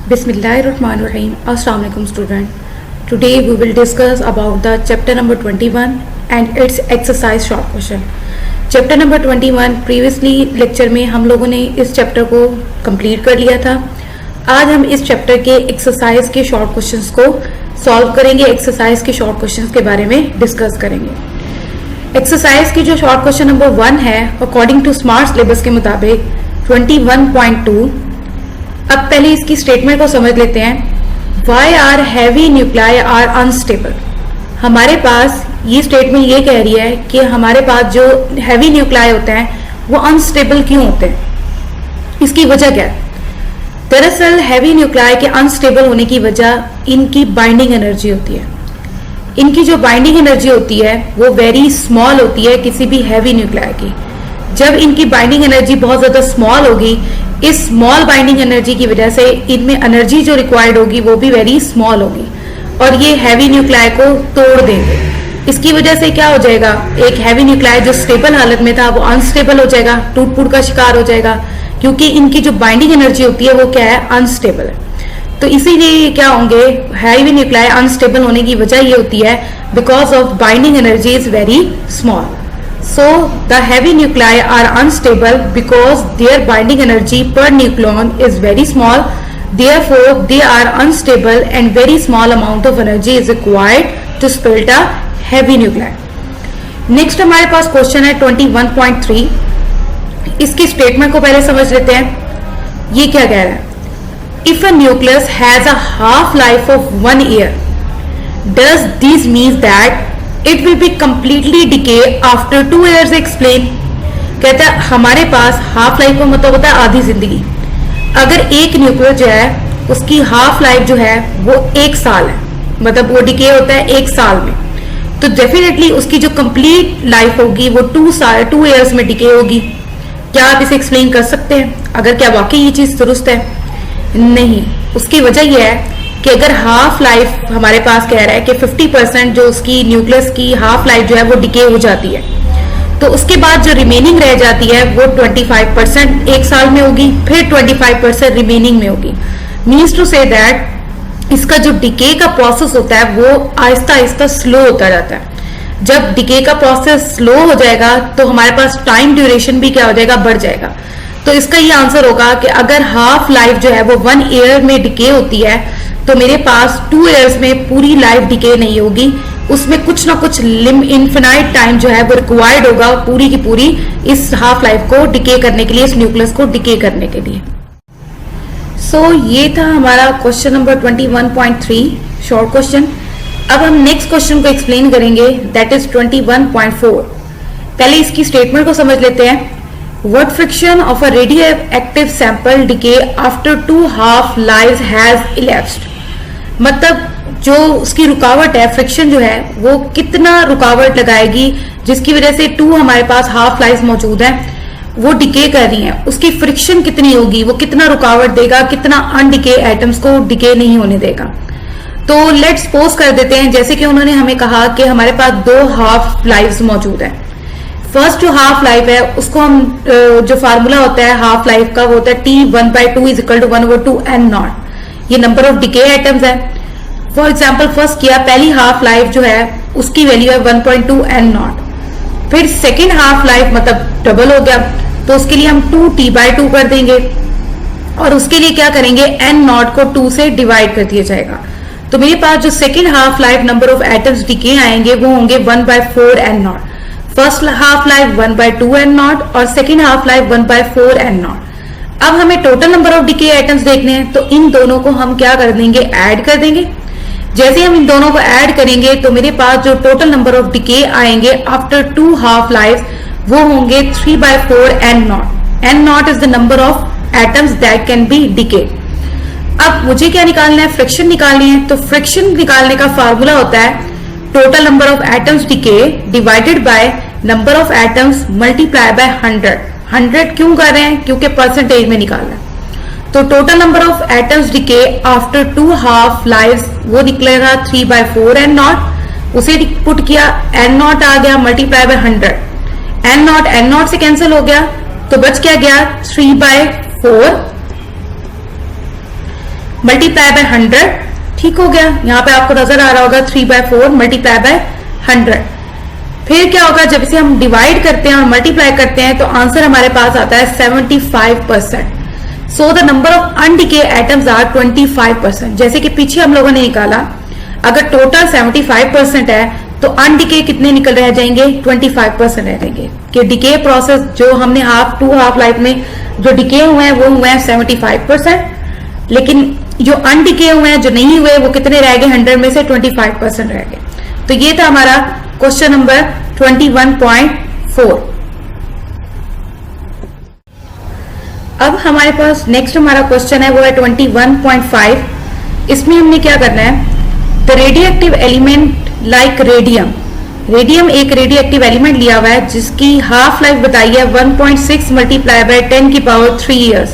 Bismillahirrahmanirrahim. Assalamu alaikum student. Today we will discuss about the chapter number 21 and its exercise short question. Chapter number 21 previously lecture में हम लोगों ने इस chapter को complete कर लिया था. आज हम इस चैप्टर के एक्सरसाइज के शॉर्ट क्वेश्चंस को सॉल्व करेंगे. एक्सरसाइज के शॉर्ट क्वेश्चंस के बारे में डिस्कस करेंगे. एक्सरसाइज की जो शॉर्ट क्वेश्चन नंबर 1 है अकॉर्डिंग टू स्मार्ट सिलेबस के मुताबिक 21.2. अब पहले इसकी स्टेटमेंट को समझ लेते हैं. Why are heavy nuclei are unstable. हमारे पास ये स्टेटमेंट ये कह रही है कि हमारे पास जो हैवी न्यूक्लियाई होते हैं वो अनस्टेबल क्यों होते हैं, इसकी वजह क्या है. दरअसल हैवी न्यूक्लियाई के अनस्टेबल होने की वजह इनकी बाइंडिंग एनर्जी होती है. इनकी जो बाइंडिंग एनर्जी होती है वो वेरी स्मॉल होती है किसी भी हैवी न्यूक्लियाई की. जब इनकी बाइंडिंग एनर्जी बहुत ज्यादा स्मॉल होगी, इस स्मॉल बाइंडिंग एनर्जी की वजह से इनमें एनर्जी जो रिक्वायर्ड होगी वो भी वेरी स्मॉल होगी और ये हैवी न्यूक्लियाई को तोड़ देंगे. इसकी वजह से क्या हो जाएगा, एक हैवी न्यूक्लियाई जो स्टेबल हालत में था वो अनस्टेबल हो जाएगा, टूट फूट का शिकार हो जाएगा, क्योंकि इनकी जो बाइंडिंग एनर्जी होती है वो क्या है, अनस्टेबल है. तो इसीलिए क्या होंगे, हैवी न्यूक्लियाई अनस्टेबल होने की वजह ये होती है because of binding energy is very small. So the heavy nuclei are unstable because their binding energy per nucleon is very small. Therefore, they are unstable and very small amount of energy is required to split a heavy nuclei. Next हमारे पास question है 21.3. इसकी statement को पहले समझ लेते हैं. ये क्या कह रहा है, If a nucleus has a half life of 1 year, does this mean that it will be completely decay after 2 years? Explain. कहता है हमारे पास हाफ लाइफ का मतलब होता है आधी जिंदगी. अगर एक न्यूक्लियस जो है उसकी हाफ लाइफ जो है वो 1 साल है, मतलब वो डिके होता है 1 साल में, तो डेफिनेटली उसकी जो कंप्लीट लाइफ होगी वो 2 ईयर्स में डिके होगी. क्या आप इसे एक्सप्लेन कर सकते हैं? अगर क्या वाकई ये चीज दुरुस्त है? नहीं. उसकी वजह यह है कि अगर हाफ लाइफ हमारे पास कह रहा है कि 50% जो उसकी न्यूक्लियस की हाफ लाइफ जो है वो डिके हो जाती है, तो उसके बाद जो रिमेनिंग रह जाती है वो 25% 1 साल में होगी, फिर 25% रिमेनिंग में होगी. मीन्स टू से दैट इसका जो डिके का प्रोसेस होता है वो आहिस्ता आहिस्ता स्लो होता जाता है. जब डिके का प्रोसेस स्लो हो जाएगा तो हमारे पास टाइम ड्यूरेशन भी क्या हो जाएगा, बढ़ जाएगा. तो इसका ये आंसर होगा कि अगर हाफ लाइफ जो है वो 1 ईयर में डिके होती है तो मेरे पास 2 ईयर्स में पूरी लाइफ डिके नहीं होगी, उसमें कुछ ना कुछ इन्फिनाइट टाइम जो है वो रिक्वायर्ड होगा पूरी की पूरी इस हाफ लाइफ को डिके करने के लिए, इस न्यूक्लियस को डिके करने के लिए. सो ये था हमारा क्वेश्चन नंबर 21.3 शॉर्ट क्वेश्चन. अब हम नेक्स्ट क्वेश्चन को एक्सप्लेन करेंगे, दैट इज 21.4. पहले इसकी स्टेटमेंट को समझ लेते हैं. What friction of a radioactive sample decay after 2 half lives has elapsed? मतलब जो उसकी रुकावट है, फ्रिक्शन जो है वो कितना रुकावट लगाएगी जिसकी वजह से 2 हमारे पास हाफ लाइफ मौजूद है, वो डिके कर रही है, उसकी फ्रिक्शन कितनी होगी, वो कितना रुकावट देगा, कितना अनडिके एटम्स को डिके नहीं होने देगा. तो लेट्स सपोज कर देते हैं जैसे कि उन्होंने हमें कहा कि हमारे पास 2 हाफ लाइफ मौजूद है. फर्स्ट जो हाफ लाइफ है उसको हम जो फार्मूला होता है हाफ लाइफ का वो होता है T1/2 = 1/2 n0. ये नंबर ऑफ डिके एटम्स है. फॉर एग्जांपल फर्स्ट किया, पहली हाफ लाइफ जो है उसकी वैल्यू है 1.2 n0. फिर सेकेंड हाफ लाइफ मतलब डबल हो गया, तो उसके लिए हम 2T/2 कर देंगे और उसके लिए क्या करेंगे, n0 को 2 से डिवाइड कर दिया जाएगा. तो मेरे पास जो second half life number of atoms decay आएंगे वो होंगे 1/4 n0. First half life 1/2 n0 और सेकेंड हाफ लाइफ 1/4 n0. अब हमें total number of decay items देखने हैं, तो इन दोनों को हम क्या कर देंगे, ऐड कर देंगे. जैसे हम इन दोनों को ऐड करेंगे तो मेरे पास जो टोटल नंबर ऑफ डिके आएंगे आफ्टर 2 हाफ लाइफ वो होंगे 3/4 n0. n0 is the number of atoms that can be decay. अब मुझे क्या निकालना है, फ्रिक्शन निकालनी है. तो फ्रिक्शन निकालने का फार्मूला होता है total number of atoms decay divided by number of atoms multiply by 100. 100 क्यों कर रहे हैं, क्योंकि परसेंटेज में निकालना है. तो total number of atoms decay after 2 half lives वो निकलेगा 3/4 n0. उसे पुट किया, n0 आ गया मल्टीप्लाई बाय 100. n0 से कैंसिल हो गया तो बच क्या गया 3/4 मल्टीप्लाई बाय 100, ठीक हो गया। यहाँ पे आपको नजर आ रहा होगा 3/4 मल्टीप्लाई बाय 100। फिर क्या होगा, जब इसे हम डिवाइड करते हैं और मल्टीप्लाई करते हैं तो आंसर हमारे पास आता है 75%। So the number of undecayed atoms are 25%। जैसे कि पीछे हम लोगों ने निकाला, अगर टोटल 75% है तो अनडिके कितने निकल रह जाएंगे, 25% रह जाएंगे। कि डिके प्रोसेस जो हमने हाफ लाइफ में जो डिके हुए हैं वो हुए हैं 75%, लेकिन जो अनडिके हुए हैं, जो नहीं हुए, वो कितने रह गए, 100 में से 25% रह गए। तो ये था हमारा क्वेश्चन नंबर 21.4। अब हमारे पास नेक्स्ट हमारा क्वेश्चन है, वो है 21.5। इसमें हमने क्या करना है, the radio active element like radium. Radium एक रेडियो एक्टिव एलिमेंट लिया हुआ है जिसकी हाफ लाइफ बताई है 1.6 मल्टीप्लाई बाय 10 की power 3 years.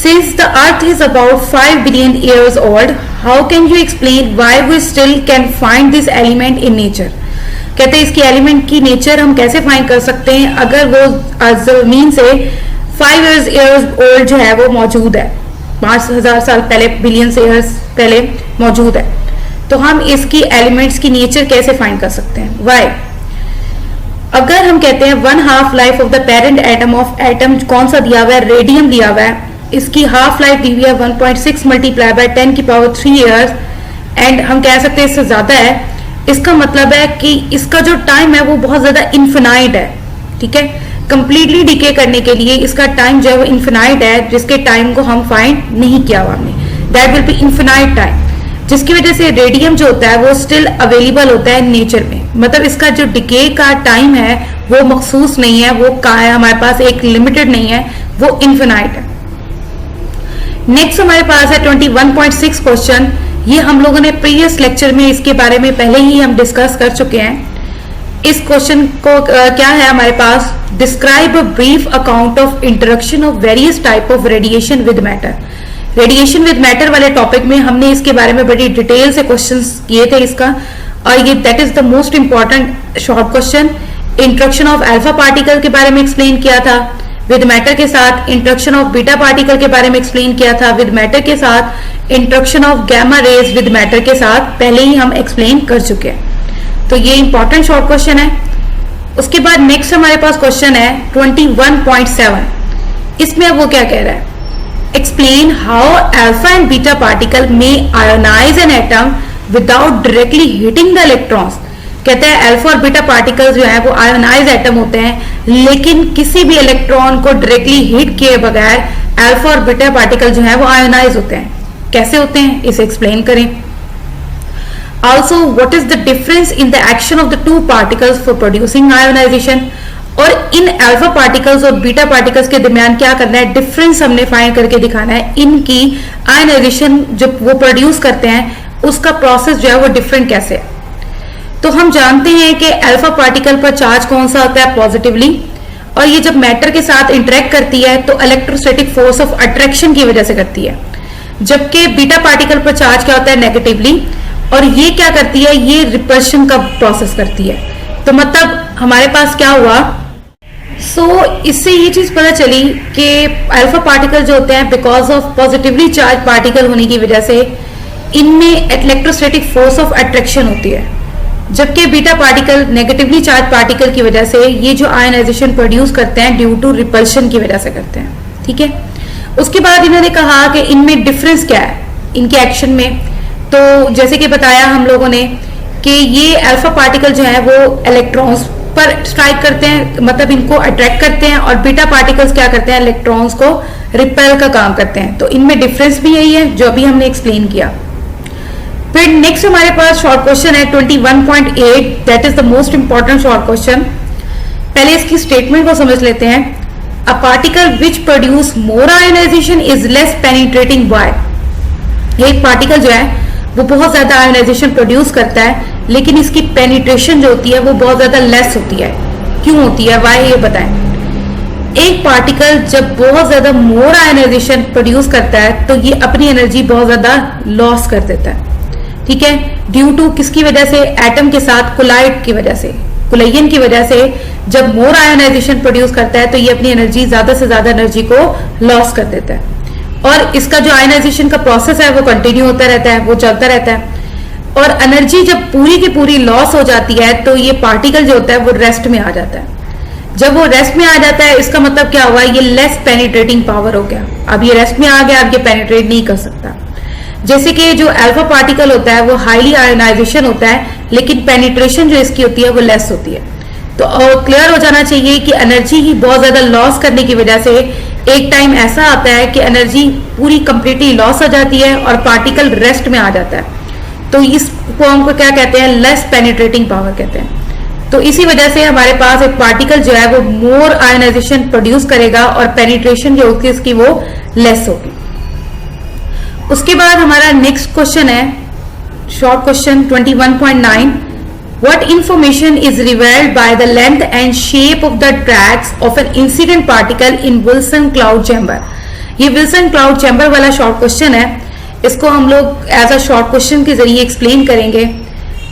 Since the Earth is about 5 billion years old, how can you explain why we still can find this element in nature? कहते हैं इसकी एलिमेंट की नेचर हम कैसे फाइंड कर सकते हैं अगर वो जमीन से 5 years old जो है वो मौजूद है, 5000 साल पहले, बिलियन ईयर्स पहले मौजूद है, तो हम इसकी एलिमेंट्स की नेचर कैसे फाइंड कर सकते हैं, वाई? अगर हम कहते हैं 1/2 life of the parent atom of atom कौन सा दिया हुआ है, रेडियम दिया हुआ है, इसकी हाफ लाइफ दी हुई है 1.6 मल्टीप्लाई बाय 10 की पावर 3 ईयर्स, एंड हम कह सकते हैं इससे ज्यादा है। इसका मतलब है कि इसका जो टाइम है वो बहुत ज्यादा इन्फिनाइट है, ठीक है। कंप्लीटली डिके करने के लिए इसका टाइम जो है वो इन्फिनाइट है, जिसके टाइम को हम फाइंड नहीं किया हुआ हमने, that will be infinite time, जिसकी वजह से रेडियम जो होता है वो स्टिल अवेलेबल होता है नेचर में। मतलब इसका जो डिके का टाइम है वो मखसूस नहीं है, वो हमारे पास एक लिमिटेड नहीं है, वो इन्फिनाइट है। नेक्स्ट हमारे पास है 21.6 क्वेश्चन। ये हम लोगों ने प्रीवियस लेक्चर में इसके बारे में पहले ही हम डिस्कस कर चुके हैं। इस क्वेश्चन को क्या है हमारे पास, describe a brief account of interaction of various type of radiation with matter. Radiation with matter वाले टॉपिक में हमने इसके बारे में बड़ी डिटेल से क्वेश्चंस किए थे इसका, और ये that is the most important short question. Interaction of alpha particle के बारे में एक्सप्लेन किया था विद मैटर के साथ, इंटरेक्शन ऑफ बीटा पार्टिकल के बारे में एक्सप्लेन किया था विद मैटर के साथ, interaction of gamma rays with matter के साथ पहले ही हम एक्सप्लेन कर चुके हैं। तो ये इंपॉर्टेंट शॉर्ट क्वेश्चन है। उसके बाद नेक्स्ट हमारे पास क्वेश्चन है 21.7। इसमें वो क्या कह रहा है, explain how alpha and beta particle में ionize an atom without directly hitting the electrons. कहते हैं अल्फा और बीटा पार्टिकल्स जो है वो आयोनाइज एटम होते हैं, लेकिन किसी भी इलेक्ट्रॉन को डायरेक्टली हिट किए बगैर अल्फा और बीटा पार्टिकल जो है वो आयोनाइज होते हैं। कैसे होते हैं इसे एक्सप्लेन करें। Also what is the difference in the action of the two particles for producing ionisation. और इन अल्फा पार्टिकल्स और बीटा पार्टिकल्स के दरमियान क्या करना है, डिफरेंस हमने फाइंड करके दिखाना है। इनकी आयोनाइजेशन जो वो प्रोड्यूस करते हैं उसका प्रोसेस जो है वो डिफरेंट कैसे है। तो हम जानते हैं कि अल्फा पार्टिकल पर चार्ज कौन सा होता है, पॉजिटिवली, और ये जब मैटर के साथ इंटरेक्ट करती है तो इलेक्ट्रोस्टैटिक फोर्स ऑफ अट्रैक्शन की वजह से करती है। जबकि बीटा पार्टिकल पर चार्ज क्या होता है, नेगेटिवली, और ये क्या करती है, ये रिपल्शन का प्रोसेस करती है। तो मतलब हमारे पास क्या हुआ, इससे ये चीज पता चली कि अल्फा पार्टिकल जो होते हैं because of positively charge particle होने की वजह से इनमें इलेक्ट्रोस्टैटिक फोर्स ऑफ अट्रैक्शन होती है, जबकि beta particle negatively charge particle की वजह से ये जो आयनाइजेशन प्रोड्यूस करते हैं ड्यू टू रिपल्शन की वजह से करते हैं, ठीक है। उसके बाद इन्होंने कहा कि इनमें डिफरेंस क्या है इनके एक्शन में। तो जैसे कि बताया हम लोगों ने कि ये अल्फा पार्टिकल जो है वो इलेक्ट्रॉन्स पर स्ट्राइक करते हैं, मतलब इनको अट्रैक्ट करते हैं, और बीटा पार्टिकल्स क्या करते हैं, इलेक्ट्रॉन्स को रिपेल का काम करते हैं। तो इनमें डिफरेंस भी यही है जो अभी हमने एक्सप्लेन किया। फिर नेक्स्ट हमारे पास शॉर्ट क्वेश्चन है 21.8, that is the most important short question. पहले इसकी स्टेटमेंट को समझ लेते हैं। A particle which produce more ionisation is less penetrating by. एक पार्टिकल जो है वो बहुत ज्यादा आयोनाइजेशन प्रोड्यूस करता है, लेकिन इसकी पेनिट्रेशन जो होती है वो बहुत ज्यादा लेस होती है। क्यों होती है, वाई, ये बताएं। एक पार्टिकल जब बहुत ज्यादा मोर आयोनाइजेशन प्रोड्यूस करता है तो ये अपनी एनर्जी बहुत ज्यादा लॉस कर देता है, ठीक है, ड्यू टू किसकी वजह से, एटम के साथ कोलाइड की वजह से, कोलाइजन की वजह से। जब मोर आयोनाइजेशन प्रोड्यूस करता है तो ये अपनी एनर्जी, ज्यादा से ज्यादा एनर्जी को लॉस कर देता है। और इसका जो आयनाइजेशन का प्रोसेस है वो कंटिन्यू होता रहता है, वो चलता रहता है। और एनर्जी जब पूरी की पूरी लॉस हो जाती है तो ये पार्टिकल जो होता है वो रेस्ट में आ जाता है। जब वो रेस्ट में आ जाता है इसका मतलब क्या हुआ, ये लेस पेनिट्रेटिंग पावर हो गया। अब ये रेस्ट में आ गया, अब ये पेनिट्रेट नहीं कर सकता। जैसे कि जो अल्फा पार्टिकल होता है वो हाईली आयोनाइजेशन होता है, लेकिन पेनिट्रेशन जो इसकी होती है वो लेस होती है। तो क्लियर हो जाना चाहिए कि एनर्जी ही बहुत ज्यादा लॉस करने की वजह से एक टाइम ऐसा आता है कि एनर्जी पूरी कंप्लीटली लॉस हो जाती है और पार्टिकल रेस्ट में आ जाता है। तो इस फॉर्म को क्या कहते हैं, लेस पेनिट्रेटिंग पावर कहते हैं। तो इसी वजह से हमारे पास एक पार्टिकल जो है वो मोर आयोनाइजेशन प्रोड्यूस करेगा और पेनिट्रेशन जो होगी इसकी वो लेस होगी। उसके बाद हमारा नेक्स्ट क्वेश्चन है short question 21.9। What information is revealed by the length and shape of the tracks of an incident particle in Wilson cloud chamber? ये विल्सन क्लाउड चैम्बर वाला शॉर्ट क्वेश्चन है, इसको हम लोग एज अ शॉर्ट क्वेश्चन के जरिए explain करेंगे।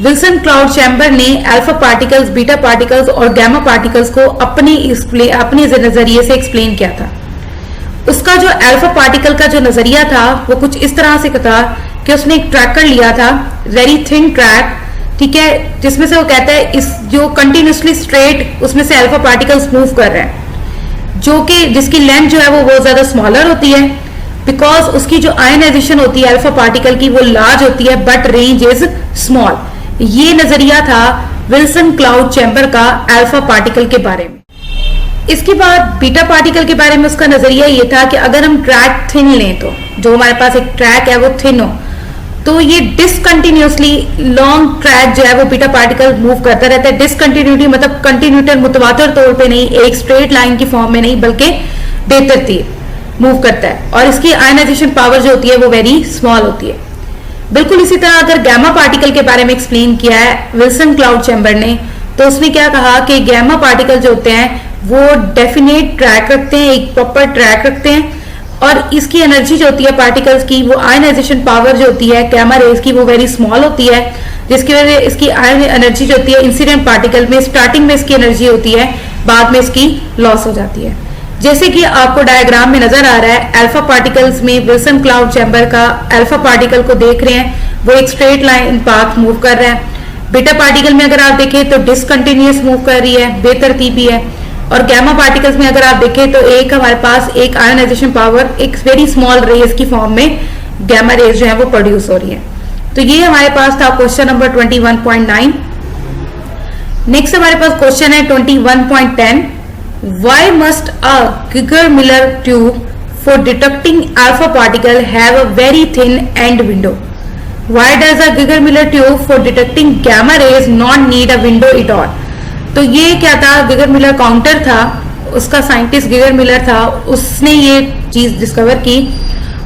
Wilson cloud chamber ने अल्फा पार्टिकल्स, बीटा पार्टिकल्स और गैमा पार्टिकल्स को अपने नजरिए से एक्सप्लेन किया था। उसका जो अल्फा पार्टिकल का जो नजरिया था वो कुछ इस तरह से था कि उसने एक ट्रैकर लिया था, वेरी थिन ट्रैक, ठीक है, जिसमें से वो कहता है इस जो कंटिन्यूसली स्ट्रेट उसमें से अल्फा पार्टिकल्स मूव कर रहे हैं, जो कि जिसकी लेंथ जो है वो बहुत ज्यादा स्मॉलर होती है, बिकॉज उसकी जो आयनाइजेशन होती है अल्फा पार्टिकल की वो लार्ज होती है बट रेंज इज स्मॉल। ये नजरिया था विल्सन क्लाउड चैम्बर का अल्फा पार्टिकल के बारे में। इसके बाद बीटा पार्टिकल के बारे में उसका नजरिया ये था कि अगर हम ट्रैक थिन लें, तो जो हमारे पास एक ट्रैक है वो थिन हो, तो ये डिसकंटिन्यूसली लॉन्ग ट्रैक जो है वो बीटा पार्टिकल मूव करता रहता है। डिसकंटिन्यूटी मतलब कंटिन्यूटर मुतवातर तौर पे नहीं, एक स्ट्रेट लाइन की फॉर्म में नहीं, बल्कि बेतरतीब मूव करता है और इसकी आयनाइजेशन पावर जो होती है वो वेरी स्मॉल होती है। बिल्कुल इसी तरह अगर गैमा पार्टिकल के बारे में एक्सप्लेन किया है विल्सन क्लाउड चैम्बर ने, तो उसने क्या कहा कि गैमा पार्टिकल जो होते हैं वो डेफिनेट ट्रैक रखते हैं, एक प्रॉपर ट्रैक रखते हैं और इसकी एनर्जी जो होती है पार्टिकल्स की, वो आयनाइजेशन पावर जो होती है गैमा रेज की वो वेरी स्मॉल होती है, जिसकी वजह से इसकी आयन एनर्जी जो होती है इंसिडेंट पार्टिकल में स्टार्टिंग में इसकी एनर्जी होती है, बाद में इसकी लॉस हो जाती है। जैसे कि आपको डायग्राम में नजर आ रहा है, अल्फा पार्टिकल्स में विल्सन क्लाउड चैम्बर का अल्फा पार्टिकल को देख रहे हैं, वो एक स्ट्रेट लाइन पाथ मूव कर रहा है। बीटा पार्टिकल में अगर आप देखें तो डिसकंटिन्यूअस मूव कर रही है, बेतरतीबी है। और गैमा पार्टिकल्स में अगर आप देखें तो एक हमारे पास एक आयनाइजेशन पावर एक वेरी स्मॉल रेज की फॉर्म में गैमा रेज जो है वो प्रोड्यूस हो रही है। तो ये हमारे पास था क्वेश्चन नंबर 21.9। नेक्स्ट हमारे पास क्वेश्चन है 21.10। Why must a Geiger-Miller tube for detecting alpha particle have a very thin end window? Why does a Geiger-Miller tube for detecting gamma rays not need a window at all? तो ये क्या था, Geiger-Miller counter था, उसका scientist Geiger-Miller था, उसने ये चीज डिस्कवर की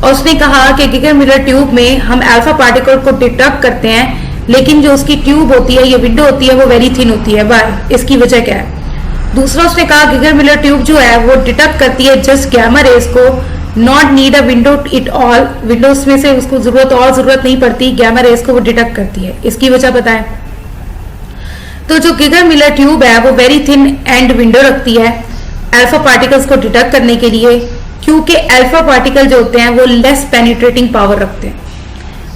और उसने कहा कि गिगर-मिलर ट्यूब में हम अल्फा पार्टिकल को डिटेक्ट करते हैं, लेकिन जो उसकी ट्यूब होती है, ये विंडो होती है, वो वेरी थिन होती है। वाई, इसकी वजह क्या है? दूसरा उसने कहा गिगर-मिलर ट्यूब जो है वो डिटेक्ट करती है जस्ट गैमा रेज को, not need a window it all, Windows में से उसको जरूरत नहीं पड़ती, गैमा रेज को वो डिटेक्ट करती है। इसकी वजह बताएं। तो जो गिगर-मिलर ट्यूब है वो वेरी थिन एंड विंडो रखती है अल्फा पार्टिकल्स को डिटेक्ट करने के लिए, क्योंकि अल्फा पार्टिकल जो होते हैं वो लेस पेनिट्रेटिंग पावर रखते हैं,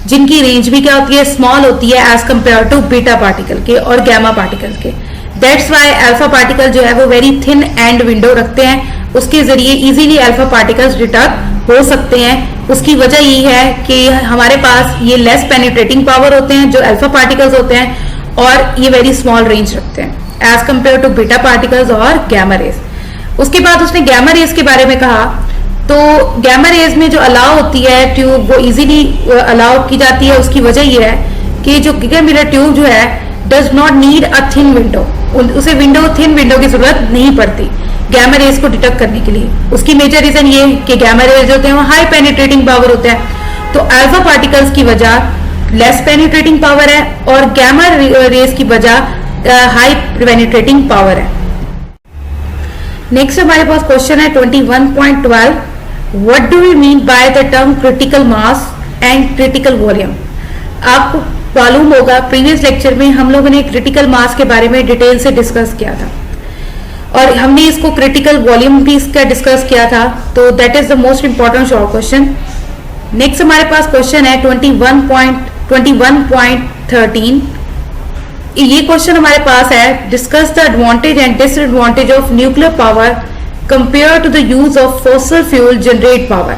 जिनकी रेंज भी क्या होती है, स्मॉल होती है as compare to beta particle के और गैमा पार्टिकल के। दैट्स वाई अल्फा पार्टिकल जो है वो वेरी थिन एंड विंडो रखते हैं, उसके जरिए इजीली अल्फा पार्टिकल्स डिटेक्ट हो सकते हैं। उसकी वजह यही है कि हमारे पास ये लेस पेनिट्रेटिंग पावर होते हैं जो अल्फा पार्टिकल्स होते हैं, और ये वेरी स्मॉल रेंज रखते हैं as compare to beta particles और गैमा रेज। उसके बाद उसने गैमा रेज के बारे में कहा, तो गैमा रेज में जो अलाउ होती है ट्यूब वो इजीली अलाउ की जाती है। उसकी वजह ये है कि जो गिगर-मिलर ट्यूब जो है does not need a thin window, उसे थिन विंडो की जरूरत नहीं पड़ती गैमा रेज को डिटेक्ट करने के लिए। उसकी मेजर रीजन ये कि गैमा रेज होते हैं वो हाई पेनिट्रेटिंग पावर होते हैं, तो अल्फा पार्टिकल्स की वजह लेस पेनिट्रेटिंग पावर है और गैमा रेज की वजह हाई पेनिट्रेटिंग पावर है। नेक्स्ट हमारे पास क्वेश्चन है 21.12। What do we mean by the term critical mass and critical volume? आपको मालूम होगा प्रीवियस लेक्चर में हम लोगों ने क्रिटिकल मास के बारे में डिटेल से डिस्कस किया था। और हमने इसको क्रिटिकल वॉल्यूम भी इसका डिस्कस किया था, तो that is the most important short question. Next हमारे पास क्वेश्चन है 21.13। ये क्वेश्चन हमारे पास है, discuss the advantage and disadvantage of nuclear power compare to the use of fossil fuel generate power.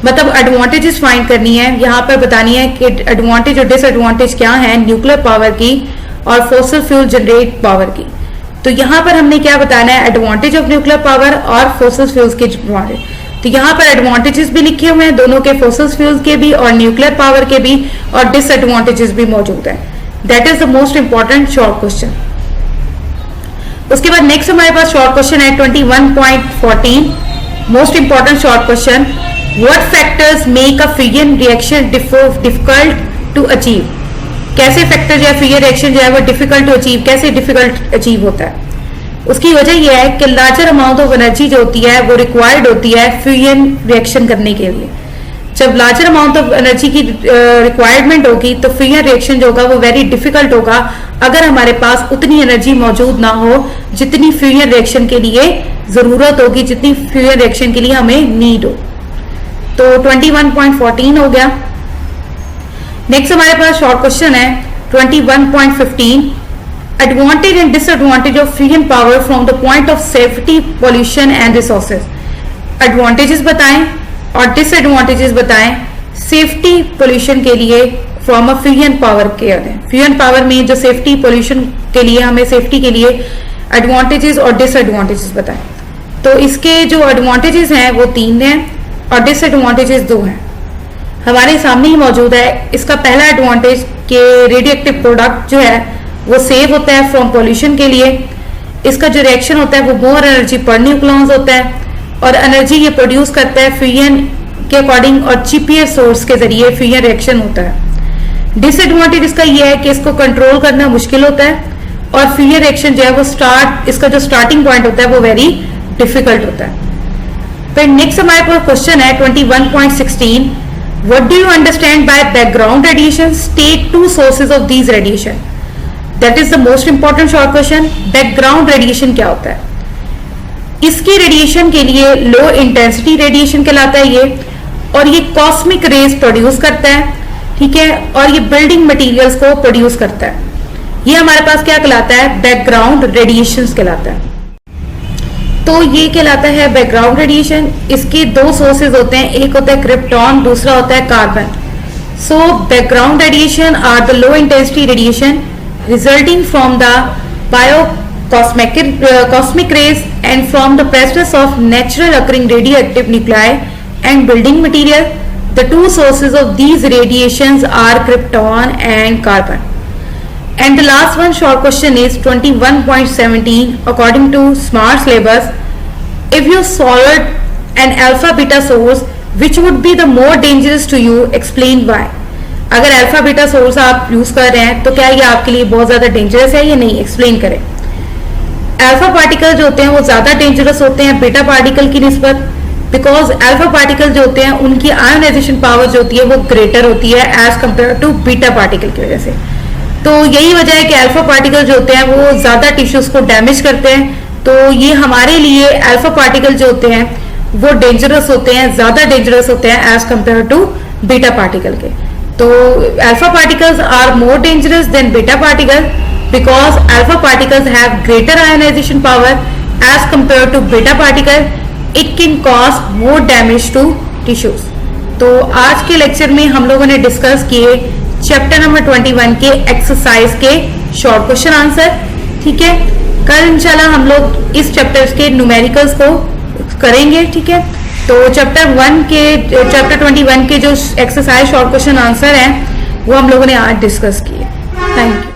मतलब एडवांटेजेस फाइंड करनी है, यहाँ पर बतानी है कि एडवांटेज और डिसएडवांटेज क्या है न्यूक्लियर पावर की और फॉसिल फ्यूल जनरेट पावर की। तो यहाँ पर हमने क्या बताना है, एडवांटेज ऑफ न्यूक्लियर पावर और फॉसिल फ्यूल्स के एडवांटेज। तो यहाँ पर एडवांटेजेस भी लिखे हुए हैं दोनों के, फॉसिल फ्यूल्स के भी और न्यूक्लियर पावर के भी, और डिसएडवांटेजेस भी मौजूद है। That is the most important short question. उसके बाद नेक्स्ट हमारे पास शॉर्ट क्वेश्चन है 21.14, most important short question. What factors make a fusion reaction difficult to achieve. कैसे फैक्टर जो है फ्यूजन रिएक्शन जो है वो डिफिकल्ट टू अचीव, कैसे डिफिकल्ट अचीव होता है? उसकी वजह यह है कि लार्जर अमाउंट ऑफ एनर्जी जो होती है वो रिक्वायर्ड होती है फ्यूजन रिएक्शन करने के लिए। जब लार्जर अमाउंट ऑफ एनर्जी की रिक्वायरमेंट होगी तो फ्यूजन रिएक्शन जो होगा वो वेरी डिफिकल्ट होगा अगर हमारे पास उतनी एनर्जी मौजूद ना हो जितनी फ्यूजन रिएक्शन के लिए जरूरत होगी, जितनी फ्यूजन रिएक्शन के लिए हमें नीड हो। तो 21.14 हो गया। नेक्स्ट हमारे पास शॉर्ट क्वेश्चन है 21.15, advantage and disadvantage of fusion power from the point of safety, pollution and resources. Advantages बताएं और डिसएडवांटेजेस बताएं सेफ्टी पोल्यूशन के लिए फ्रॉम अ फ्यूजन पावर के। फ्यूजन पावर में जो सेफ्टी पोल्यूशन के लिए हमें सेफ्टी के लिए एडवांटेजेस और डिसएडवांटेजेस बताएं। तो इसके जो एडवांटेजेस हैं वो 3 हैं और डिसएडवांटेजेस 2 हैं, हमारे सामने ही मौजूद है। इसका पहला एडवांटेज कि रेडियोएक्टिव प्रोडक्ट जो है वो सेव होता है फ्रॉम पोल्यूशन के लिए। इसका जो रिएक्शन होता है वो मोर एनर्जी पर न्यूक्लियॉन्स होता है और एनर्जी ये प्रोड्यूस करता है फ्यूजन के अकॉर्डिंग और चीपियर सोर्स के जरिए फ्यूजन रिएक्शन होता है। डिसएडवांटेज इसका ये है कि इसको कंट्रोल करना मुश्किल होता है और फ्यूजन रिएक्शन जो है वो इसका जो स्टार्टिंग पॉइंट होता है वो वेरी डिफिकल्ट होता है। फिर नेक्स्ट हमारे पास क्वेश्चन है 21.16, what do you understand by background radiation, state 2 sources of these radiation. That is the most important short question. Background radiation क्या होता है? इसकी रेडिएशन के लिए लो इंटेंसिटी रेडिएशन कहलाता है ये, और ये कॉस्मिक रेज प्रोड्यूस करता है, ठीक है, और ये बिल्डिंग मटेरियल्स को प्रोड्यूस करता है। ये हमारे पास क्या कहलाता है? बैकग्राउंड रेडिएशन कहलाता है। तो ये कहलाता है बैकग्राउंड रेडिएशन। इसके 2 सोर्सेज होते हैं, एक होता है क्रिप्टॉन, दूसरा होता है carbon. So background radiation are the low intensity radiation resulting from the cosmic rays and from the presence of natural occurring radioactive nuclei and building material. The 2 sources of these radiations are krypton and carbon. And the last one short question is 21.17, according to smart syllabus, if you solid an alpha beta source, which would be the more dangerous to you, explain why. अगर alpha beta source आप use कर रहे हैं तो क्या ये आपके लिए बहुत ज्यादा डेंजरस है या नहीं, एक्सप्लेन करें। अल्फा पार्टिकल जो होते हैं वो ज्यादा डेंजरस होते हैं बीटा पार्टिकल की निस्बत, बिकॉज अल्फा पार्टिकल जो होते हैं उनकी आयोनाइजेशन पावर जो होती है वो ग्रेटर होती है as compare to beta particle की वजह से। तो यही वजह है कि अल्फा पार्टिकल जो होते हैं वो ज्यादा टिश्यूज को डैमेज करते हैं। तो ये हमारे लिए अल्फा पार्टिकल जो होते हैं वो डेंजरस होते हैं, ज्यादा डेंजरस होते हैं as compare to beta particle के। तो alpha particles are more dangerous than beta particle because alpha particles have greater ionization power as compared to beta particle. It can cause more damage to tissues. तो आज के lecture में हम लोगों ने discuss किए चैप्टर नंबर 21 के exercise के शॉर्ट क्वेश्चन आंसर, ठीक है। कल इंशाल्लाह हम लोग इस चैप्टर्स के न्यूमेरिकल्स को करेंगे, ठीक है। तो चैप्टर 21 के जो एक्सरसाइज शॉर्ट क्वेश्चन आंसर हैं वो हम लोगों ने आज डिस्कस किए। Thank you.